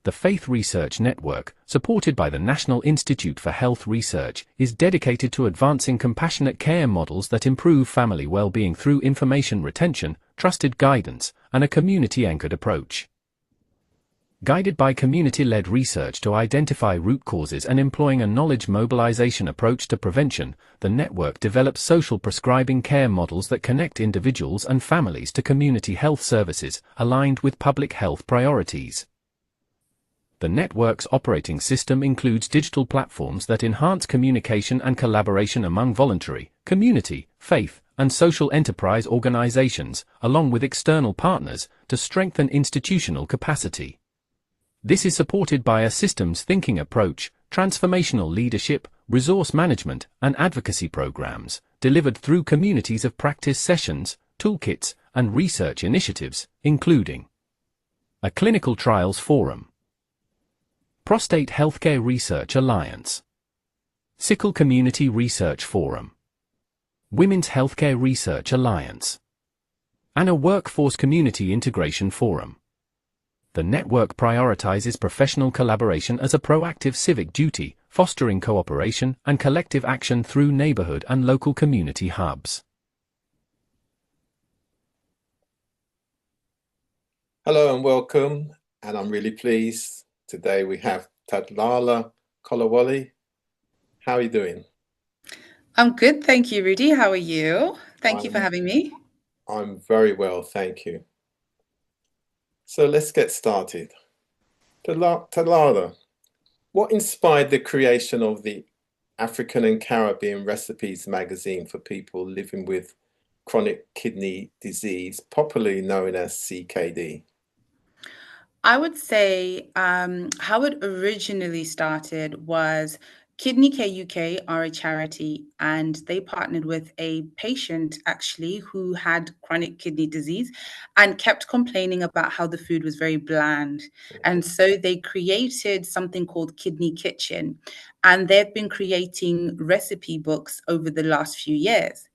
The Faith Research Network, supported by the National Institute for Health Research, is dedicated to advancing compassionate care models that improve family well-being through information retention, trusted guidance, and a community-anchored approach. Guided by community-led research to identify root causes and employing a knowledge mobilization approach to prevention, the network develops social prescribing care models that connect individuals and families to community health services aligned with public health priorities. The network's operating system includes digital platforms that enhance communication and collaboration among voluntary, community, faith, and social enterprise organizations, along with external partners, to strengthen institutional capacity. This is supported by a systems thinking approach, transformational leadership, resource management, and advocacy programs, delivered through communities of practice sessions, toolkits, and research initiatives, including a clinical trials forum, Prostate Healthcare Research Alliance, Sickle Community Research Forum, Women's Healthcare Research Alliance, and a Workforce Community Integration Forum. The network prioritizes professional collaboration as a proactive civic duty, fostering cooperation and collective action through neighborhood and local community hubs. Hello and welcome, and I'm really pleased. Today we have Tadala Kolawole. How are you doing? I'm good, thank you, Rudy. How are you? Thank you for having me. I'm very well, thank you. So let's get started. Tadala, what inspired the creation of the African and Caribbean Recipes magazine for people living with chronic kidney disease, popularly known as CKD? I would say how it originally started was Kidney Care UK are a charity, and they partnered with a patient actually who had chronic kidney disease and kept complaining about how the food was very bland. And so they created something called Kidney Kitchen, and they've been creating recipe books over the last few years.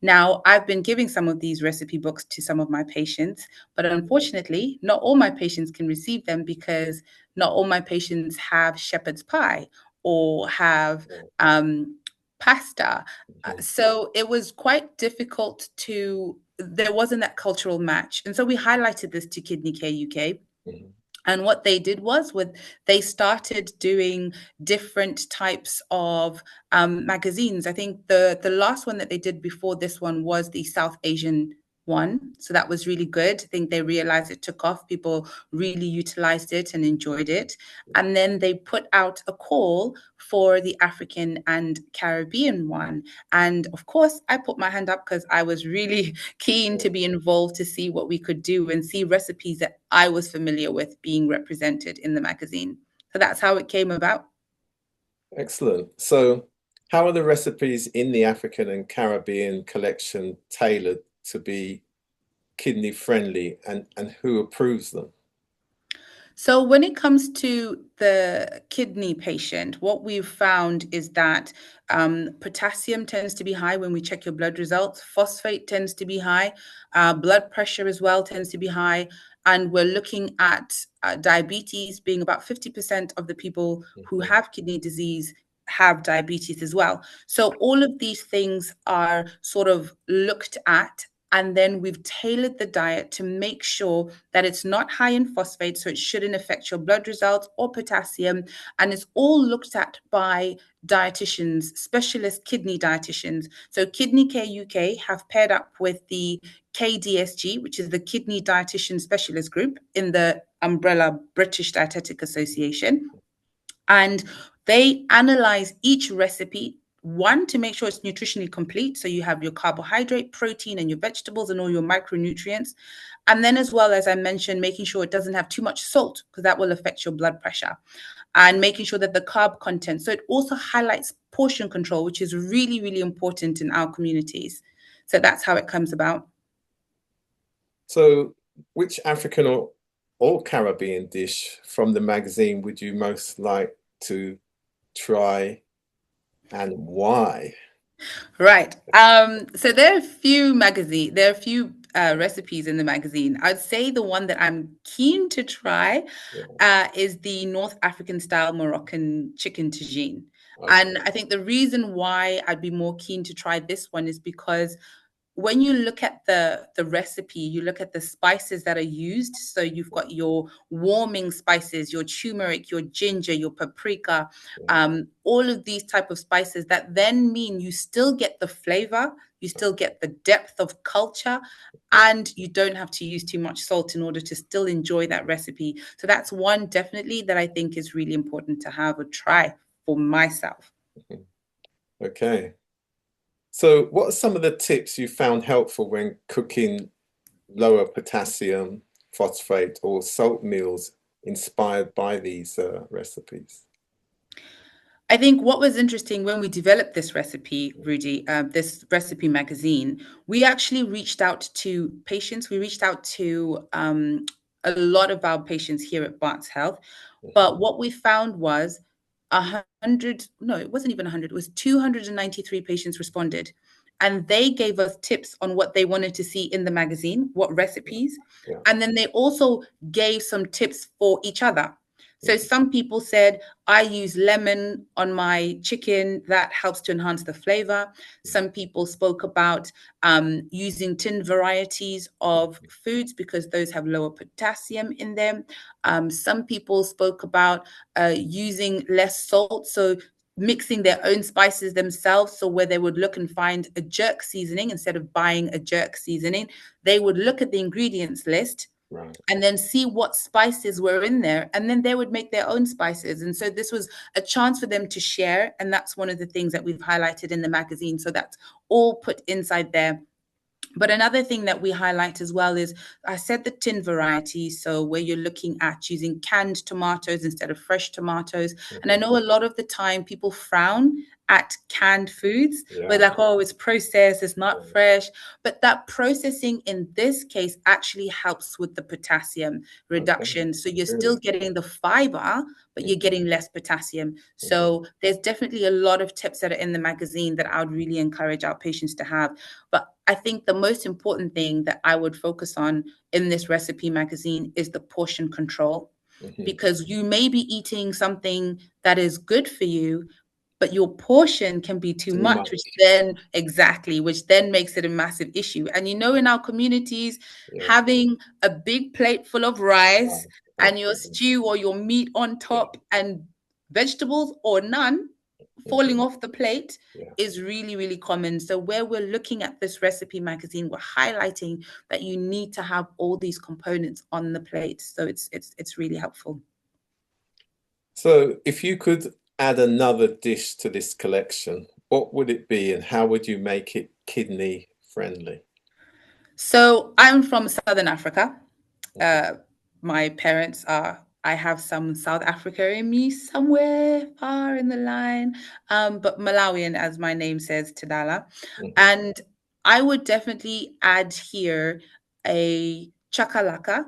Now, I've been giving some of these recipe books to some of my patients, but unfortunately, not all my patients can receive them because not all my patients have shepherd's pie or have pasta. So it was quite difficult there wasn't that cultural match. And so we highlighted this to Kidney Care UK. And what they did was they started doing different types of magazines. I think the last one that they did before this one was the South Asian one. So that was really good. I think they realized it took off. People really utilized it and enjoyed it. And then they put out a call for the African and Caribbean one. And of course, I put my hand up because I was really keen to be involved to see what we could do and see recipes that I was familiar with being represented in the magazine. So that's how it came about. Excellent. So how are the recipes in the African and Caribbean collection tailored to be kidney friendly, and who approves them? So when it comes to the kidney patient, what we've found is that potassium tends to be high when we check your blood results. Phosphate tends to be high. Blood pressure as well tends to be high. And we're looking at diabetes being about 50% of the people who have kidney disease have diabetes as well. So all of these things are sort of looked at, and then we've tailored the diet to make sure that it's not high in phosphate, so it shouldn't affect your blood results, or potassium. And it's all looked at by dietitians, specialist kidney dietitians. So Kidney Care UK have paired up with the KDSG, which is the Kidney Dietitian Specialist Group in the umbrella British Dietetic Association. And they analyze each recipe, one, to make sure it's nutritionally complete. So you have your carbohydrate, protein, and your vegetables and all your micronutrients. And then as well, as I mentioned, making sure it doesn't have too much salt because that will affect your blood pressure, and making sure that the carb content. So it also highlights portion control, which is really, really important in our communities. So that's how it comes about. So which African or Caribbean dish from the magazine would you most like to try, and why? Right. So there are a few recipes in the magazine. I'd say the one that I'm keen to try is the North African style Moroccan chicken tagine. And I think the reason why I'd be more keen to try this one is because when you look at the recipe, you look at the spices that are used. So you've got your warming spices, your turmeric, your ginger, your paprika, all of these type of spices that then mean you still get the flavor, you still get the depth of culture, and you don't have to use too much salt in order to still enjoy that recipe. So that's one definitely that I think is really important to have a try for myself. Okay. So what are some of the tips you found helpful when cooking lower potassium, phosphate, or salt meals inspired by these recipes? I think what was interesting when we developed this recipe, Rudy, this recipe magazine, we actually reached out to patients. We reached out to a lot of our patients here at Barts Health. But what we found was 100, no, it wasn't even 100, it was 293 patients responded. And they gave us tips on what they wanted to see in the magazine, what recipes. And then they also gave some tips for each other. So some people said, I use lemon on my chicken, that helps to enhance the flavor. Some people spoke about using tin varieties of foods because those have lower potassium in them. Some people spoke about using less salt, so mixing their own spices themselves. So where they would look and find a jerk seasoning, instead of buying a jerk seasoning, they would look at the ingredients list and then see what spices were in there, and then they would make their own spices. And so this was a chance for them to share, and that's one of the things that we've highlighted in the magazine. So that's all put inside there. But another thing that we highlight as well is, I said the tin variety, so where you're looking at using canned tomatoes instead of fresh tomatoes. And I know a lot of the time people frown at canned foods. We're like, oh, it's processed, it's not fresh. But that processing in this case actually helps with the potassium reduction. So you're still getting the fiber, but you're getting less potassium. So there's definitely a lot of tips that are in the magazine that I would really encourage our patients to have. But I think the most important thing that I would focus on in this recipe magazine is the portion control, because you may be eating something that is good for you, but your portion can be too much, which then makes it a massive issue. And in our communities, having a big plate full of rice and your stew or your meat on top and vegetables or none falling off the plate is really, really common. So where we're looking at this recipe magazine, we're highlighting that you need to have all these components on the plate. So it's really helpful. So if you could add another dish to this collection, what would it be and how would you make it kidney friendly? So I'm from Southern Africa. My parents are, I have some South Africa in me somewhere far in the line, but Malawian, as my name says, Tadala. And I would definitely add here a chakalaka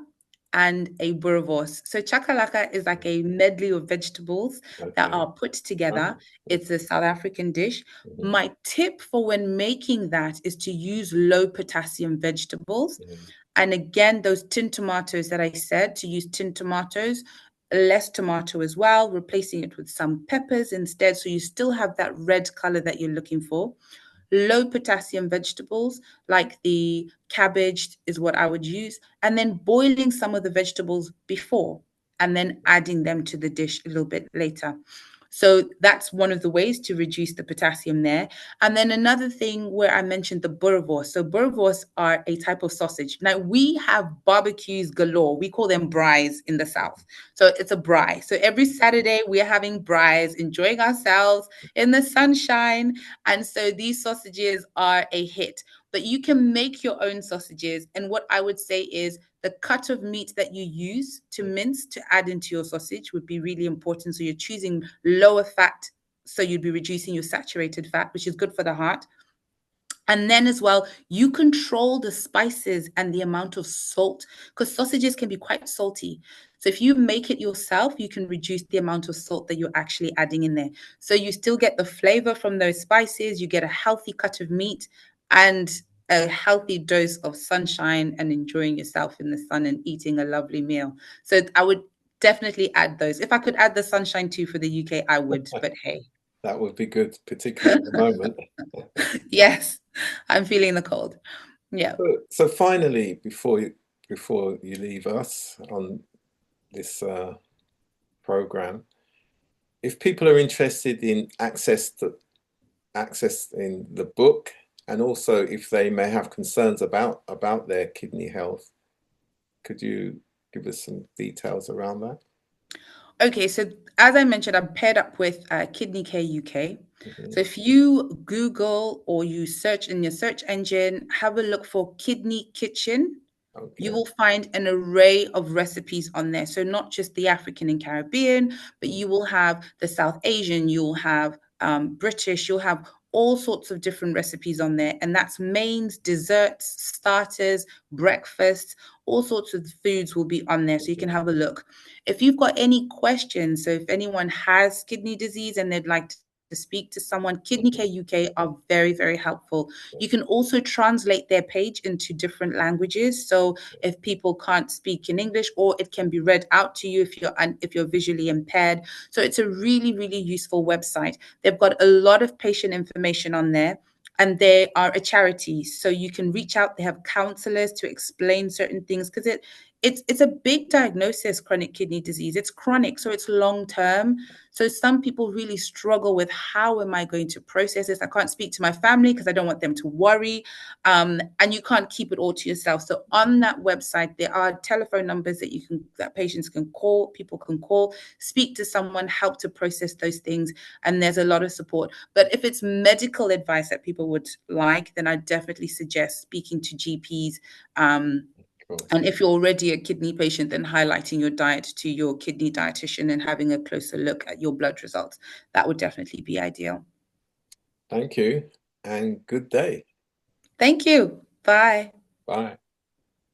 and a boerewors. So chakalaka is like a medley of vegetables that are put together. It's a South African dish. My tip for when making that is to use low potassium vegetables. And again, those tin tomatoes that I said, to use tin tomatoes, less tomato as well, replacing it with some peppers instead. So you still have that red color that you're looking for. Low potassium vegetables like the cabbage is what I would use. And then boiling some of the vegetables before and then adding them to the dish a little bit later. So that's one of the ways to reduce the potassium there. And then another thing where I mentioned the boerewors. So boerewors are a type of sausage. Now we have barbecues galore. We call them braais in the South. So it's a braai. So every Saturday we're having braais, enjoying ourselves in the sunshine. And so these sausages are a hit. But you can make your own sausages. And what I would say is the cut of meat that you use to mince to add into your sausage would be really important. So you're choosing lower fat. So you'd be reducing your saturated fat, which is good for the heart. And then as well, you control the spices and the amount of salt, because sausages can be quite salty. So if you make it yourself, you can reduce the amount of salt that you're actually adding in there. So you still get the flavor from those spices, you get a healthy cut of meat, and a healthy dose of sunshine and enjoying yourself in the sun and eating a lovely meal. So I would definitely add those. If I could add the sunshine too for the UK, I would, but hey. That would be good, particularly at the moment. Yes, I'm feeling the cold. Yeah. So finally, before you leave us on this program, if people are interested in accessing the book, and also if they may have concerns about their kidney health, could you give us some details around that? Okay, so as I mentioned, I'm paired up with Kidney Care UK. Mm-hmm. So if you Google or you search in your search engine, have a look for Kidney Kitchen. Okay. You will find an array of recipes on there. So not just the African and Caribbean, but you will have the South Asian, you'll have British, you'll have all sorts of different recipes on there. And that's mains, desserts, starters, breakfasts, all sorts of foods will be on there. So you can have a look. If you've got any questions, so if anyone has kidney disease and they'd like to speak to someone, Kidney Care UK are very, very helpful. You can also translate their page into different languages. So if people can't speak in English, or it can be read out to you if you're visually impaired. So it's a really, really useful website. They've got a lot of patient information on there. And they are a charity, so you can reach out. They have counselors to explain certain things, because it's a big diagnosis, chronic kidney disease. It's chronic, so it's long term. So some people really struggle with, how am I going to process this? I can't speak to my family because I don't want them to worry. And you can't keep it all to yourself. So on that website, there are telephone numbers that patients can call, people can call, speak to someone, help to process those things. And there's a lot of support. But if it's medical advice that people would like, then I definitely suggest speaking to GPs. And if you're already a kidney patient, then highlighting your diet to your kidney dietitian and having a closer look at your blood results. That would definitely be ideal. Thank you, and good day. Thank you. Bye. Bye.